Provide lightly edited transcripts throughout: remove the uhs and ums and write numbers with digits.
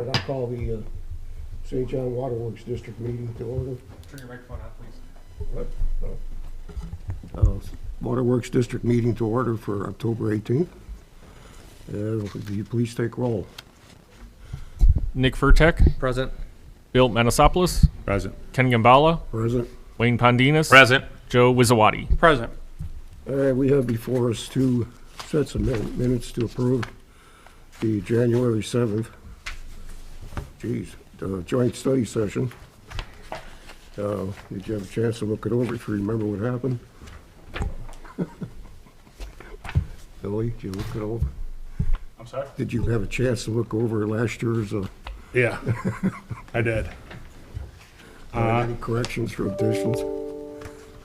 right, I'll call the St. John Waterworks District meeting to order. Turn your microphone on, please. What? Waterworks District meeting to order for October 18th. Will you please take roll? Nick Furtek, Present. Bill Manasopoulos, Present. Ken Gambala, Present. Wayne Pondinas, Present. Joe Wizawati. Present. We have before us two sets of minutes to approve. The January 7th, joint study session. Did you have a chance to look it over if you remember what happened? Billy, did you look it over? I'm sorry? Did you have a chance to look over last year's, Yeah, I did. any corrections or additions?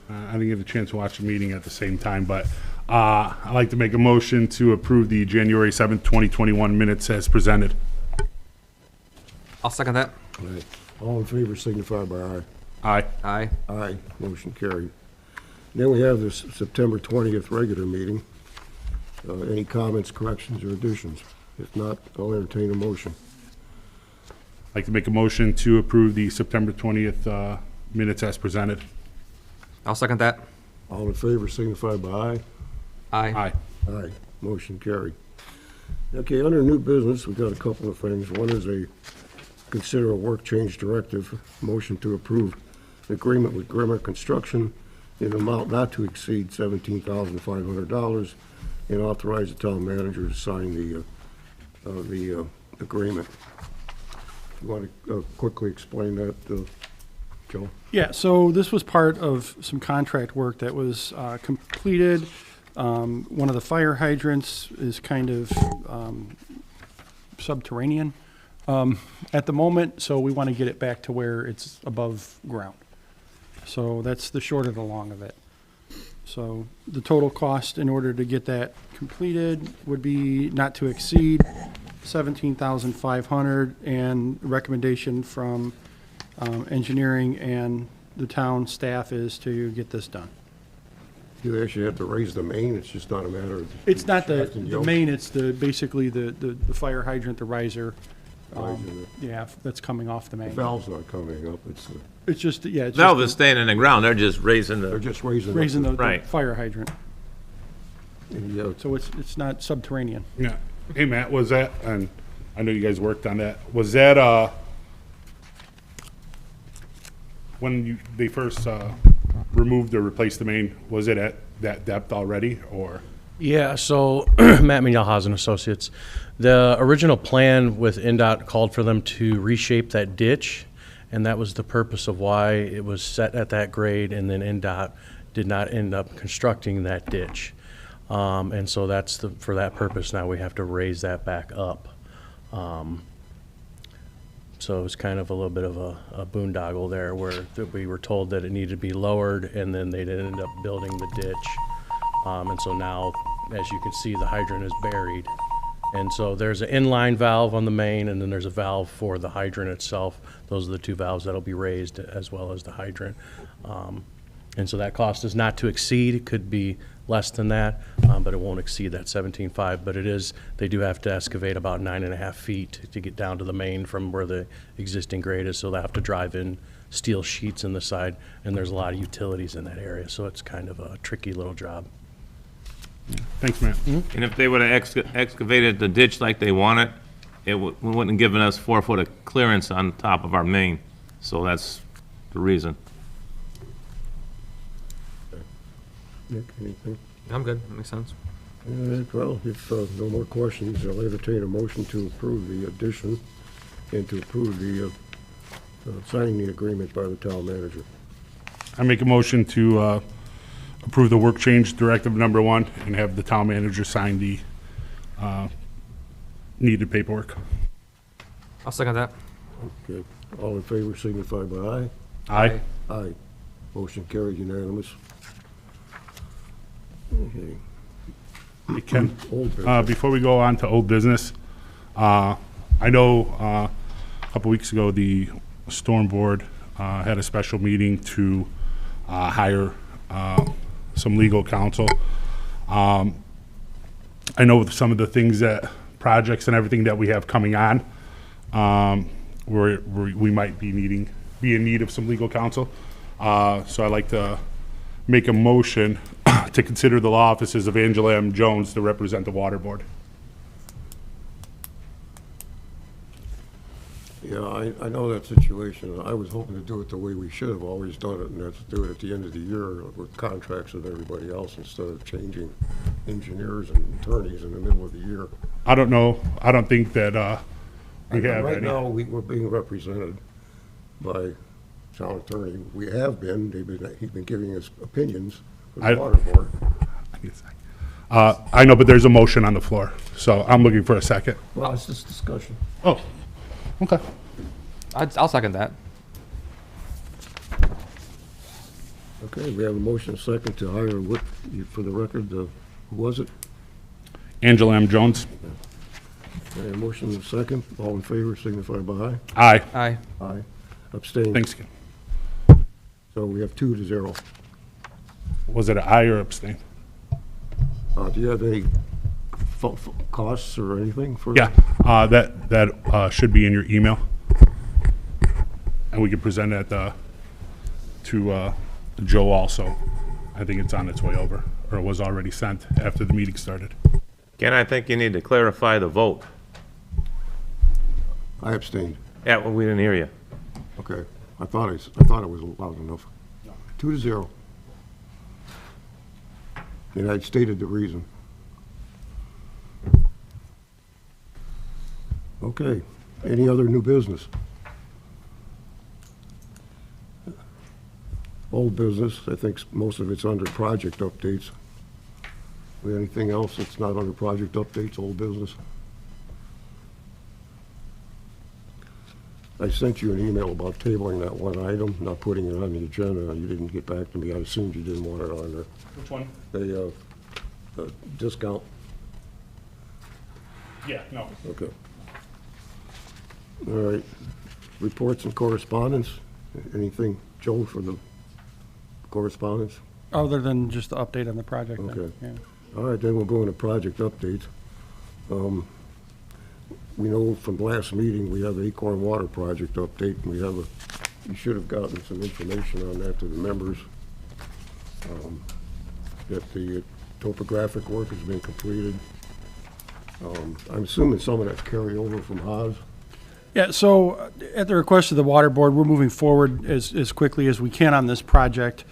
I didn't get a chance to watch the meeting at the same time, but I'd like to make a motion to approve the January 7th, 2021 minutes as presented. I'll second that. All right. All in favor signify by aye. Aye. Aye. Aye, motion carried. Then we have this September 20th regular meeting. Any comments, corrections, or additions? If not, I'll entertain a motion. I'd like to make a motion to approve the September 20th minutes as presented. I'll second that. All in favor signify by aye. Aye. Aye. Aye, motion carried. Okay, under new business, we've got a couple of things. One is consider a work change directive, motion to approve an agreement with Grimmer Construction in an amount not to exceed $17,500 and authorize the town manager to sign the agreement. You want to quickly explain that, Joe? Yeah, so this was part of some contract work that was completed. One of the fire hydrants is kind of subterranean at the moment, so we want to get it back to where it's above ground. So that's the short of the long of it. So the total cost in order to get that completed would be not to exceed $17,500, and recommendation from engineering and the town staff is to get this done. You actually have to raise the main, it's just not a matter of... It's not the shaft and yoke? main, it's basically the fire hydrant, the riser. Riser. Yeah, that's coming off the The main. valve's not coming up, It's just, yeah, it's Valve is just staying in the ground, they're just raising they're the, just raising... raising the Right. fire hydrant. Yeah, So it's not subterranean. Yeah. Hey, Matt, was that, and I know you guys worked on that, was that when they first removed or replaced the main, was it at that depth already, or? Yeah, so Matt Minalhausen Associates. The original plan with NDOT called for them to reshape that ditch, and that was the purpose of why it was set at that grade, and then NDOT did not end up constructing that ditch. And so that's for that purpose now we have to raise that back up. So it was kind of a little bit of a boondoggle there where we were told that it needed to be lowered, and then they didn't end up building the ditch. And so now, as you can see, the hydrant is buried. And so there's an inline valve on the main, and then there's a valve for the hydrant itself. Those are the two valves that'll be raised as well as the hydrant. And so that cost is not to exceed. It could be less than that, but it won't exceed that 17.5. But it is, they do have to excavate about 9.5 feet to get down to the main from where the existing grade is. So they have to drive in steel sheets in the side, and there's a lot of utilities in that area. So it's kind of a tricky little job. Thanks, Matt. and if they would have excavated the ditch like they want it, it wouldn't have given us 4 foot of clearance on top of our main. So that's the reason. Nick, anything? I'm good. That makes sense. Well, if no more questions, I'll entertain a motion to approve the addition and to approve the signing the agreement by the town manager. I make a motion to approve the work change directive number 1 and have the town manager sign the needed paperwork. I'll second that. Okay, all in favor signify by aye. Aye. Aye. Motion carried unanimous. Okay, Hey, Ken, old business. before we go on to old business, I know a couple weeks ago the storm board had a special meeting to hire some legal counsel. I know with some of the things that projects and everything that we have coming on, we might be in need of some legal counsel. So I'd like to make a motion to consider the law offices of Angela M. Jones to represent the Water Board. Yeah, I know that situation. I was hoping to do it the way we should have always done it, and that's do it at the end of the year with contracts with everybody else instead of changing engineers and attorneys in the middle of the year. I don't know. I don't think that we have Right any. now, we're being represented by town attorney. We have been, he's been giving us opinions for I- the water board. I know, but there's a motion on the floor, so I'm looking for a second. Well, it's just discussion. Oh, okay. I'll second that. Okay, we have a motion second to hire, for the record, who was it? Angela M. Jones. A motion second, all in favor, signify by Aye. Aye. aye. Aye. Abstain. Thanks. So we have 2-0. Was it an aye or abstain? Do you have any costs or anything for? Yeah, that should be in your email. And we can present that to Joe also. I think it's on its way over, or it was already sent after the meeting started. Ken, I think you need to clarify the vote. I abstained. Yeah, well, we didn't hear you. Okay. I thought it was loud enough. 2-0. And I'd stated the reason. Okay. Any other new business? Old business, I think most of it's under project updates. Anything else that's not under project updates, old business? I sent you an email about tabling that one item, not putting it on the agenda. You didn't get back to me. I assumed you didn't want it on there. Which one? The discount, Yeah, no. okay. All right. Reports and correspondence. Anything, Joe, for the correspondence? Other than just the update on the project. then, Okay. yeah. All right, then we'll go into project updates. We know from last meeting, we have Acorn Water Project update, and we have you should have gotten some information on that to the members. That the topographic work has been completed. I'm assuming some of that's carryover from Haas. Yeah, so at the request of the Water Board, we're moving forward as quickly as we can on this project.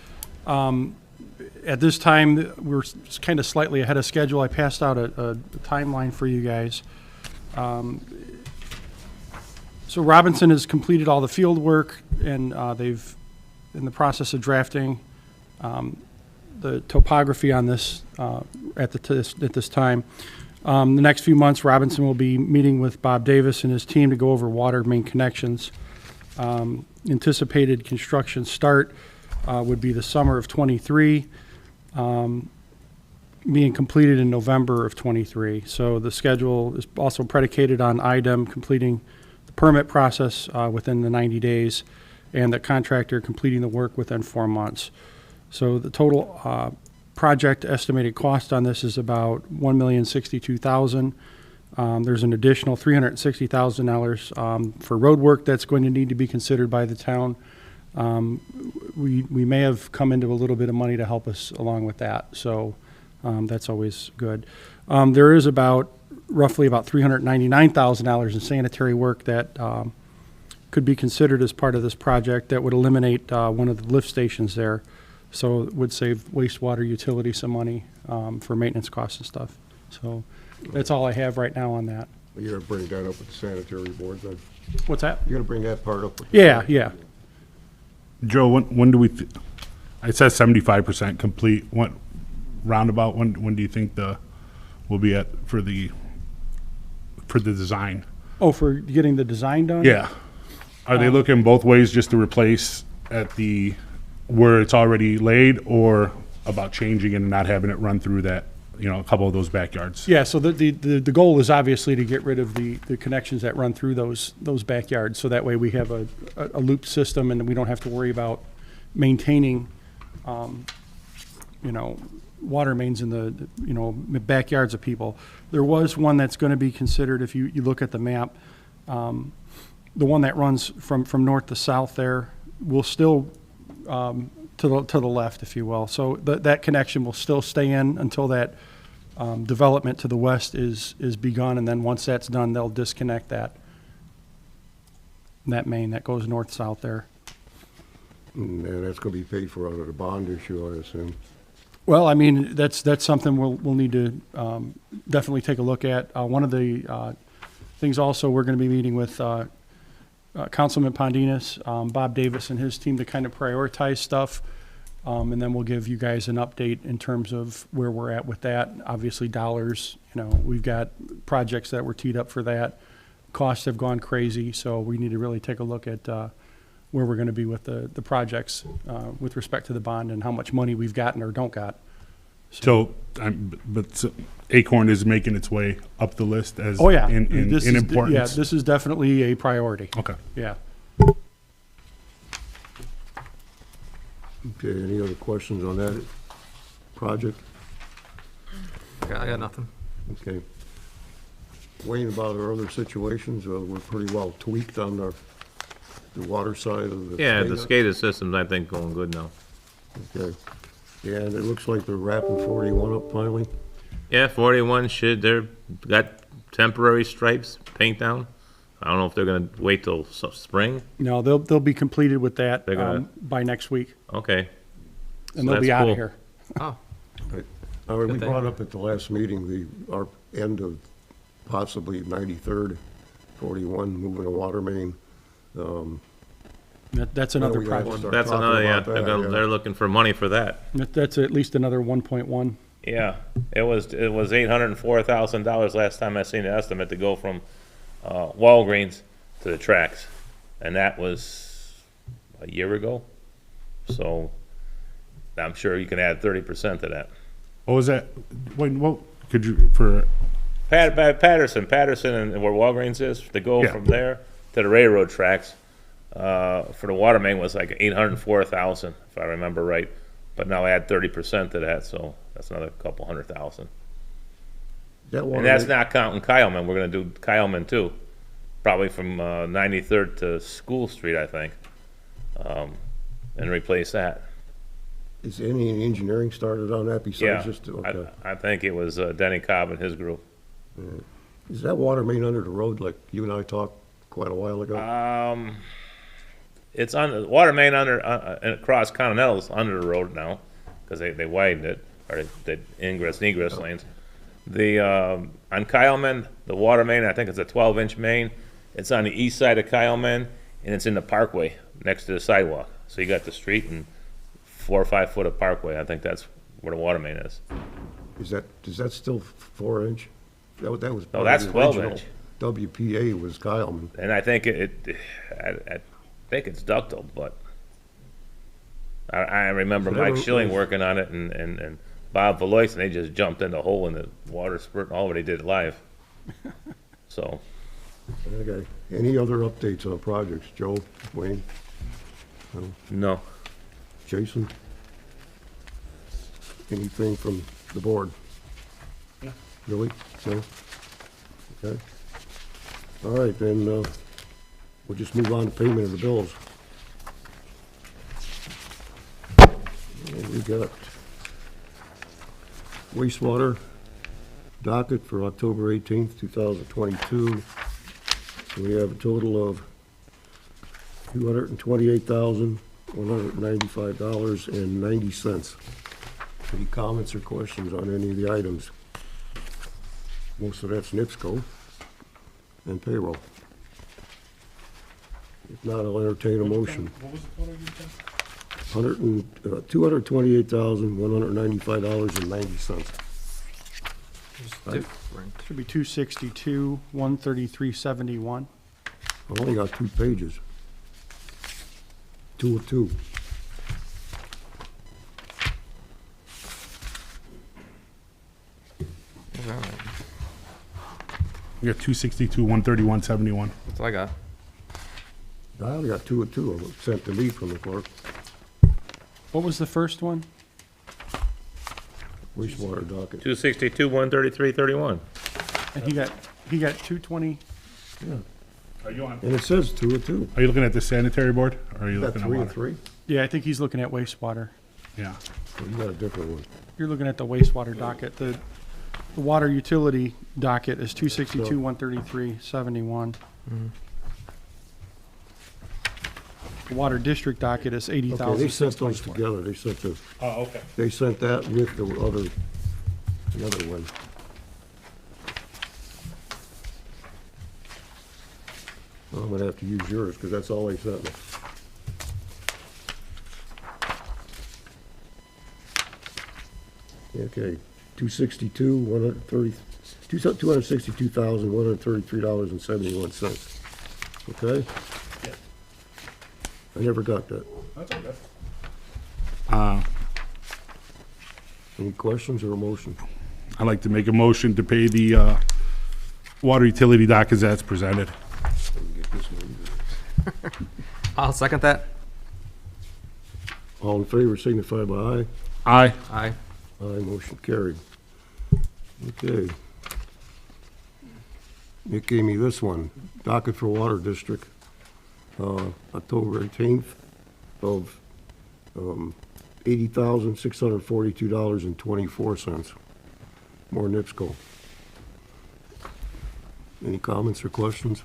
At this time, we're kind of slightly ahead of schedule. I passed out a timeline for you guys. So Robinson has completed all the field work, and they've in the process of drafting the topography on this at this time. The next few months, Robinson will be meeting with Bob Davis and his team to go over water main connections. Anticipated construction start would be the summer of '23, being completed in November of '23. So the schedule is also predicated on IDEM completing the permit process within the 90 days and the contractor completing the work within 4 months. So the total project estimated cost on this is about $1,062,000. There's an additional $360,000 for road work that's going to need to be considered by the town. We may have come into a little bit of money to help us along with that, so that's always good. There is roughly about $399,000 in sanitary work that could be considered as part of this project that would eliminate one of the lift stations there. So it would save wastewater utility some money for maintenance costs and stuff. So that's all I have right now on that. You gotta bring that up with the sanitary board then. What's that? You gotta bring that part up with the Yeah, sanitary yeah. board. Joe, when do we, it says 75% complete. What, roundabout, when do you think we'll be at for the design? Oh, for getting the design done? Yeah. Are they looking both ways just to replace where it's already laid, or about changing it and not having it run through that, a couple of those backyards? Yeah, so the goal is obviously to get rid of the connections that run through those backyards, so that way we have a looped system and we don't have to worry about maintaining, water mains in the backyards of people. There was one that's going to be considered, if you look at the map, The one that runs from north to south there will still, to the left, if you will. So that connection will still stay in until that development to the west is begun, and then once that's done, they'll disconnect that main that goes north-south there. And that's gonna be paid for out of the bond issue, I assume. Well, I mean, that's something we'll need to definitely take a look at. One of the things also, we're going to be meeting with Councilman Pondinas, Bob Davis and his team to kind of prioritize stuff. And then we'll give you guys an update in terms of where we're at with that. Obviously, dollars, we've got projects that were teed up for that. Costs have gone crazy, so we need to really take a look at where we're going to be with the projects with respect to the bond and how much money we've gotten or don't got. So, Acorn is making its way up the list as Oh, yeah. in Yeah, importance. this is definitely a priority. Okay. Yeah. Okay, any other questions on that project? I got nothing. Okay. Wayne, about our other situations, we're pretty well tweaked on the water side of the. Yeah, the SCADA. SCADA system's, I think, going good now. Okay. And it looks like they're wrapping 41 up finally. Yeah, 41 they're got temporary stripes, paint down. I don't know if they're gonna wait till spring. No, they'll be completed with that They're gonna- by next week, Okay. and So they'll be that's out cool. of here. Oh, We Good thing. brought up at the last meeting, our end of possibly 93rd, 41, moving a water main. That's another we gotta project. start That's talking another, yeah, about that, yeah. they're looking for money for that. That's at least another 1.1. Yeah, it was $804,000 last time I seen the estimate to go from Walgreens to the tracks, and that was a year ago. So I'm sure you can add 30% to that. What was that? Wait, what could you for? Patterson, and where Walgreens is, to go Yeah. from there to the railroad tracks, for the water main was like 804,000, if I remember right. But now add 30% to that, so that's another couple $100,000. That water And that's main- not counting Kyleman. We're gonna do Kyleman too, probably from 93rd to School Street, I think, and replace that. Is any engineering started on that Yeah, besides just, okay. I think it was Denny Cobb and his group. Is that water main under the road like you and I talked quite a while ago? It's on the water main under across Continental's under the road now because they widened it, or they ingress and egress lanes. The on Kyleman, the water main, I think it's a 12-inch main. It's on the east side of Kyleman, and it's in the parkway next to the sidewalk. So you got the street and 4 or 5 foot of parkway. I think that's where the water main is. Is that still 4-inch? That was. No, part of Oh, that's the 12-inch. original WPA was Kyleman. And I think I think it's ductile, but I remember Never- Mike Schilling working on it and Bob Valois, and they just jumped in the hole and the water spurting all, but he did it live. So, Okay. Any other updates on projects? Joe, Wayne, no. Jason? Anything from the board? No. Really? No? Okay. All right, then, we'll just move on to payment of the bills. And we got wastewater docket for October 18th, 2022. We have a total of $228,195.90. Any comments or questions on any of the items? Most of that's NIPSCO and payroll. If not, I'll entertain a motion. What was the total you said? $228,195.90. different. Should be 262, 133.71. I've only got 2 pages. 2 of 2. We got 262, 131, 71. That's all I got. I only got 2 of 2 of them sent to me from the clerk. What was the first one? Wastewater docket. 262, 133, 31. And he got 220, Are you on? And it says 2 or 2. Are you looking at the sanitary board, or are you You got looking at 3 and water? 3? Yeah, I think he's looking at wastewater. Yeah. Oh, you got a different one. You're looking at the wastewater docket. The water utility docket is 262, 133, 71. The water district docket is 80,000. Okay, they sent those together. They sent the, Oh, okay. they sent that with the other one. Well, I'm gonna have to use yours, because that's all they sent me. Okay, 262, 130, $262,133.71. Okay? I never got that. That's okay. Any questions or a motion? I'd like to make a motion to pay the water utility dockets as presented. Get this one. I'll second that. All in favor signify by aye. Aye. Aye. Aye, motion carried. Okay. Nick gave me this one, docket for Water District, October 18th of $80,642.24. More NIPSCO. Any comments or questions?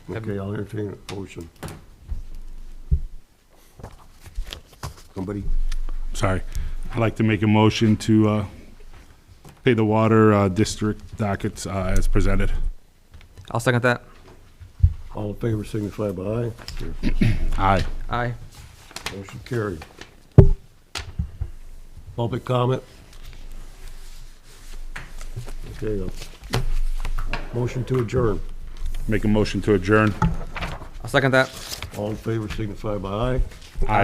Okay, I'll entertain a motion. Somebody? Sorry. I'd like to make a motion to pay the water district dockets as presented. I'll second that. All in favor signify by aye. Aye. Aye. Motion carried. Public comment? Okay, motion to adjourn. Make a motion to adjourn. I'll second that. All in favor signify by aye. Aye.